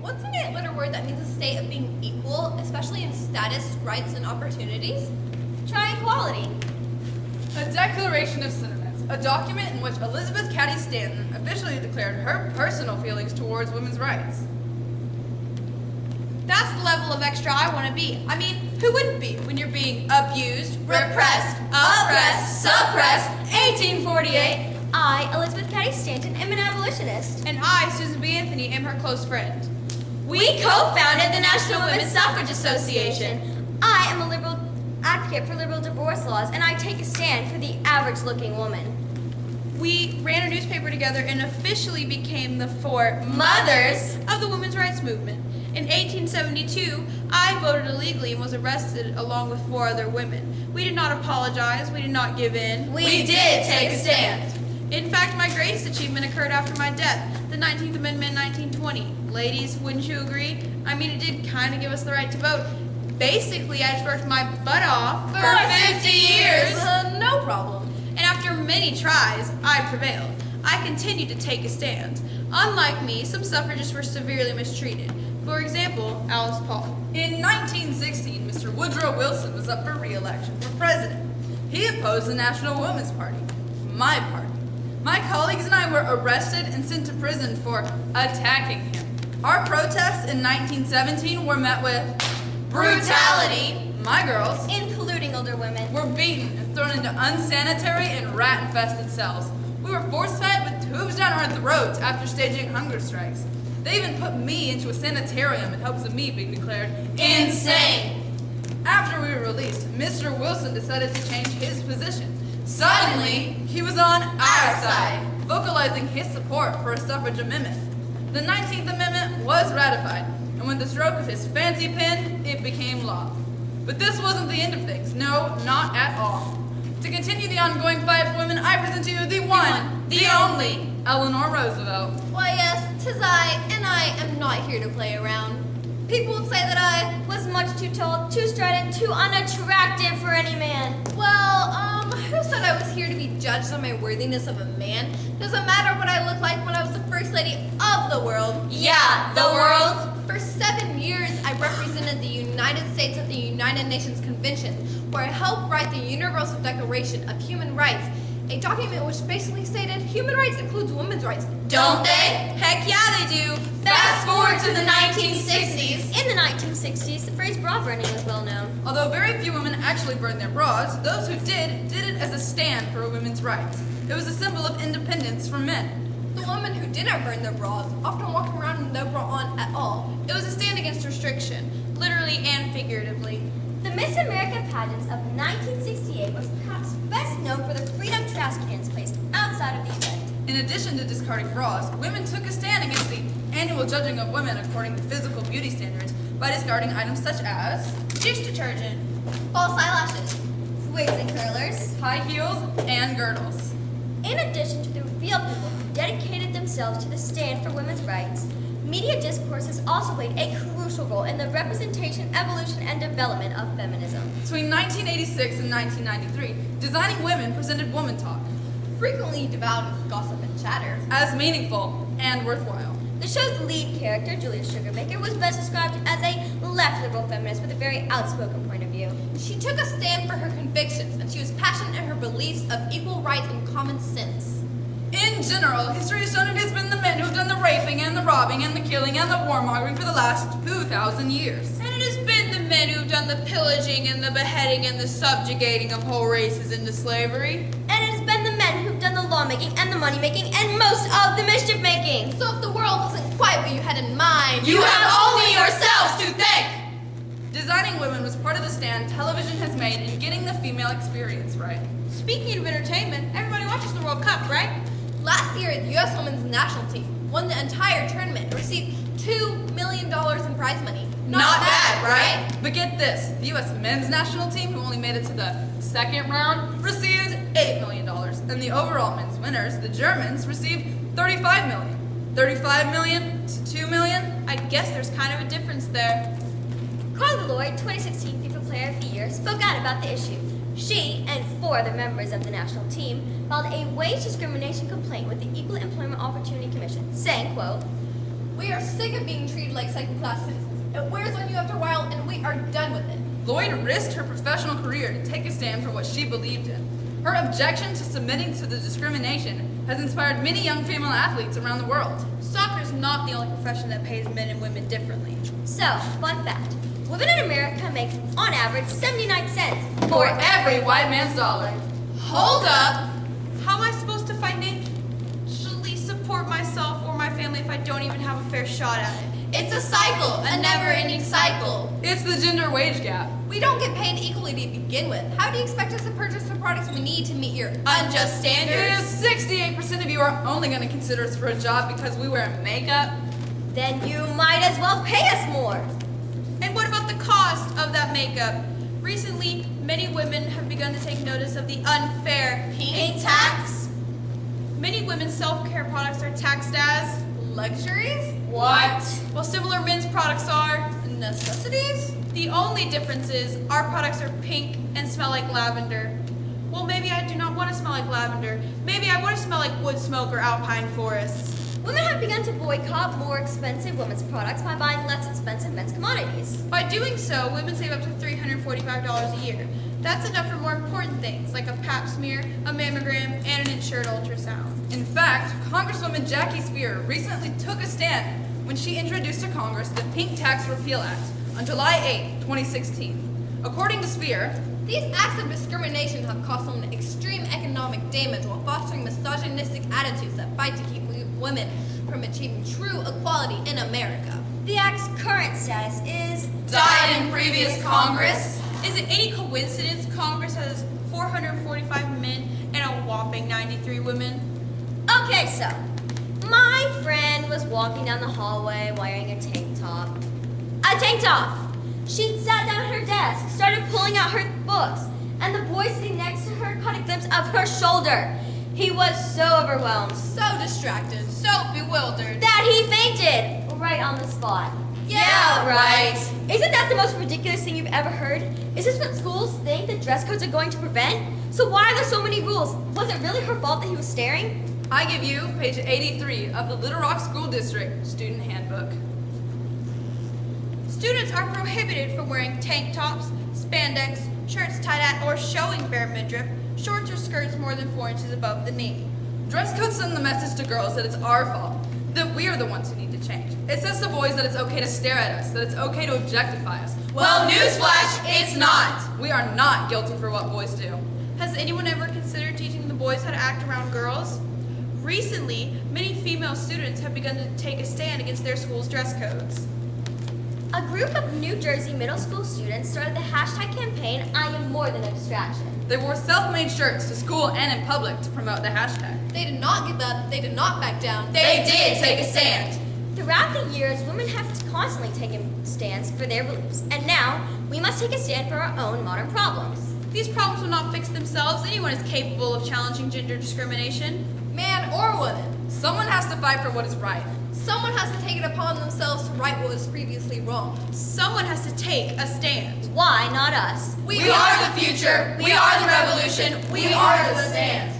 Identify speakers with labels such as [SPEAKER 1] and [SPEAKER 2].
[SPEAKER 1] what's an eight-letter word that means a state of being equal, especially in status, rights, and opportunities?
[SPEAKER 2] Try equality.
[SPEAKER 3] A Declaration of Sentiments, a document in which Elizabeth Cady Stanton officially declared her personal feelings towards women's rights.
[SPEAKER 4] That's the level of extra I want to be. I mean, who wouldn't be when you're being abused, repressed, oppressed, suppressed? 1848.
[SPEAKER 2] I, Elizabeth Cady Stanton, am an abolitionist.
[SPEAKER 4] And I, Susan B. Anthony, am her close friend.
[SPEAKER 2] We co-founded the National Women's Suffrage Association. I am a liberal advocate for liberal divorce laws, and I take a stand for the average-looking woman.
[SPEAKER 4] We ran a newspaper together and officially became the four
[SPEAKER 2] mothers
[SPEAKER 4] of the women's rights movement. In 1872, I voted illegally and was arrested along with four other women. We did not apologize. We did not give in.
[SPEAKER 2] We did take a stand.
[SPEAKER 4] In fact, my greatest achievement occurred after my death, the 19th Amendment in 1920. Ladies, wouldn't you agree? I mean, it did kind of give us the right to vote. Basically, I just worked my butt off
[SPEAKER 2] for 50 years.
[SPEAKER 1] No problem.
[SPEAKER 4] And after many tries, I prevailed. I continued to take a stand. Unlike me, some suffragists were severely mistreated. For example, Alice Paul.
[SPEAKER 3] In 1916, Mr. Woodrow Wilson was up for re-election for president. He opposed the National Women's Party, my party. My colleagues and I were arrested and sent to prison for attacking him. Our protests in 1917 were met with brutality. My girls,
[SPEAKER 2] in polluting older women,
[SPEAKER 3] were beaten and thrown into unsanitary and rat-infested cells. We were force-fed with tubes down our throats after staging hunger strikes. They even put me into a sanitarium in hopes of me being declared insane. After we were released, Mr. Wilson decided to change his position. Suddenly, he was on our side, vocalizing his support for a suffrage amendment. The 19th Amendment was ratified, and with the stroke of his fancy pen, it became law. But this wasn't the end of things. No, not at all. To continue the ongoing fight for women, I present to you the one, the only, Eleanor Roosevelt.
[SPEAKER 1] Why, yes, 'tis I, and I am not here to play around. People would say that I
[SPEAKER 2] was much too tall, too strident, too unattractive for any man.
[SPEAKER 1] Well, who said I was here to be judged on my worthiness of a man? Doesn't matter what I look like when I was the first lady of the world.
[SPEAKER 2] Yeah, the world.
[SPEAKER 1] For 7 years, I represented the United States at the United Nations Convention, where I helped write the Universal Declaration of Human Rights, a document which basically stated human rights includes women's rights.
[SPEAKER 2] Don't they?
[SPEAKER 4] Heck yeah, they do.
[SPEAKER 2] Fast forward to the 1960s. In the 1960s, the phrase bra burning was well known.
[SPEAKER 3] Although very few women actually burned their bras, those who did it as a stand for women's rights. It was a symbol of independence for men.
[SPEAKER 1] The women who didn't burn their bras often walked around with no bra on at all.
[SPEAKER 4] It was a stand against restriction, literally and figuratively.
[SPEAKER 2] The Miss America pageants of 1968 was perhaps best known for the freedom trash cans placed outside of the event.
[SPEAKER 3] In addition to discarding bras, women took a stand against the annual judging of women according to physical beauty standards by discarding items such as
[SPEAKER 4] dish detergent,
[SPEAKER 1] false eyelashes,
[SPEAKER 2] wigs and curlers,
[SPEAKER 3] high heels, and girdles.
[SPEAKER 2] In addition to the real people who dedicated themselves to the stand for women's rights, media discourse has also played a crucial role in the representation, evolution, and development of feminism.
[SPEAKER 3] Between 1986 and 1993, Designing Women presented Woman Talk,
[SPEAKER 1] frequently devoured with gossip and chatter,
[SPEAKER 3] as meaningful and worthwhile.
[SPEAKER 2] The show's lead character, Julia Sugarbaker, was best described as a left liberal feminist with a very outspoken point of view.
[SPEAKER 1] She took a stand for her convictions, and she was passionate in her beliefs of equal rights and common sense.
[SPEAKER 3] In general, history has shown it has been the men who have done the raping and the robbing and the killing and the warmongering for the last 2,000 years.
[SPEAKER 4] And it has been the men who've done the pillaging and the beheading and the subjugating of whole races into slavery.
[SPEAKER 2] And it has been the men who've done the lawmaking and the money-making and most of the mischief-making.
[SPEAKER 1] So if the world wasn't quite what you had in mind,
[SPEAKER 2] you have only yourselves to thank!
[SPEAKER 3] Designing Women was part of the stand television has made in getting the female experience right.
[SPEAKER 4] Speaking of entertainment, everybody watches the World Cup, right?
[SPEAKER 1] Last year, the U.S. women's national team won the entire tournament and received $2 million in prize money.
[SPEAKER 3] Not bad, right? But get this, the U.S. men's national team, who only made it to the second round, received $8 million. And the overall men's winners, the Germans, received $35 million. $35 million to $2 million?
[SPEAKER 4] I guess there's kind of a difference there.
[SPEAKER 2] Carla Lloyd, 2016 FIFA Player of the Year, spoke out about the issue. She and 4 other members of the national team filed a wage discrimination complaint with the Equal Employment Opportunity Commission, saying, quote,
[SPEAKER 1] "We are sick of being treated like second-class citizens. It wears on you after a while, and we are done with it.
[SPEAKER 3] Lloyd risked her professional career to take a stand for what she believed in. Her objection to submitting to the discrimination has inspired many young female athletes around the world.
[SPEAKER 4] Soccer is not the only profession that pays men and women differently.
[SPEAKER 2] So, fun fact. Women in America make, on average, 79 cents
[SPEAKER 3] For every white man's dollar.
[SPEAKER 4] Hold up! How am I supposed to financially support myself or my family if I don't even have a fair shot at it?
[SPEAKER 1] It's a cycle, a never-ending cycle.
[SPEAKER 3] It's the gender wage gap.
[SPEAKER 1] We don't get paid equally to begin with. How do you expect us to purchase the products we need to meet your unjust standards?
[SPEAKER 3] If 68% of you are only going to consider us for a job because we wear makeup,
[SPEAKER 2] Then you might as well pay us more.
[SPEAKER 4] And what about the cost of that makeup? Recently, many women have begun to take notice of the unfair
[SPEAKER 1] Pink tax?
[SPEAKER 4] Many women's self-care products are taxed as,
[SPEAKER 1] Luxuries?
[SPEAKER 2] What?
[SPEAKER 4] while similar men's products are.
[SPEAKER 1] Necessities?
[SPEAKER 4] The only difference is our products are pink and smell like lavender. Well, maybe I do not want to smell like lavender. Maybe I want to smell like wood smoke or alpine forests.
[SPEAKER 2] Women have begun to boycott more expensive women's products by buying less expensive men's commodities.
[SPEAKER 4] By doing so, women save up to $345 a year. That's enough for more important things like a pap smear, a mammogram, and an insured ultrasound.
[SPEAKER 3] in fact, Congresswoman Jackie Spear recently took a stand when she introduced to Congress the Pink Tax Repeal Act on July 8, 2016. According to Spear,
[SPEAKER 1] These acts of discrimination have caused some extreme economic damage while fostering misogynistic attitudes that fight to keep women from achieving true equality in America.
[SPEAKER 2] The Act's current status is
[SPEAKER 1] Died in previous Congress.
[SPEAKER 4] Is it any coincidence Congress has 445 men and a whopping 93 women?
[SPEAKER 2] Okay, so my friend was walking down the hallway wearing a tank top. A tank top! She'd sat down at her desk, started pulling out her books, and the boy sitting next to her caught a glimpse of her shoulder. He was so overwhelmed
[SPEAKER 1] So distracted.
[SPEAKER 4] So bewildered.
[SPEAKER 2] that he fainted right on the spot.
[SPEAKER 1] Yeah, right.
[SPEAKER 2] Isn't that the most ridiculous thing you've ever heard? Is this what schools think that dress codes are going to prevent? So why are there so many rules? Was it really her fault that he was staring?
[SPEAKER 3] I give you page 83 of the Little Rock School District Student Handbook.
[SPEAKER 4] Students are prohibited from wearing tank tops, spandex, shirts tied at or showing bare midriff, shorts or skirts more than 4 inches above the knee.
[SPEAKER 3] Dress codes send the message to girls that it's our fault, that we are the ones who need to change. It says to boys that it's okay to stare at us, that it's okay to objectify us.
[SPEAKER 1] Well, newsflash, it's not.
[SPEAKER 3] We are not guilty for what boys do.
[SPEAKER 4] Has anyone ever considered teaching the boys how to act around girls? Recently, many female students have begun to take a stand against their school's dress codes.
[SPEAKER 2] A group of New Jersey middle school students started the hashtag campaign, I am more than a distraction.
[SPEAKER 3] They wore self-made shirts to school and in public to promote the hashtag.
[SPEAKER 1] They did not give up. They did not back down.
[SPEAKER 4] They did take a stand.
[SPEAKER 2] Throughout the years, women have constantly taken stands for their beliefs, and now we must take a stand for our own modern problems.
[SPEAKER 4] These problems will not fix themselves. Anyone is capable of challenging gender discrimination.
[SPEAKER 1] Man or woman.
[SPEAKER 3] Someone has to fight for what is right.
[SPEAKER 1] Someone has to take it upon themselves to right what was previously wrong.
[SPEAKER 4] Someone has to take a stand.
[SPEAKER 2] Why not us?
[SPEAKER 1] We are the future. We are the revolution. We are the stand.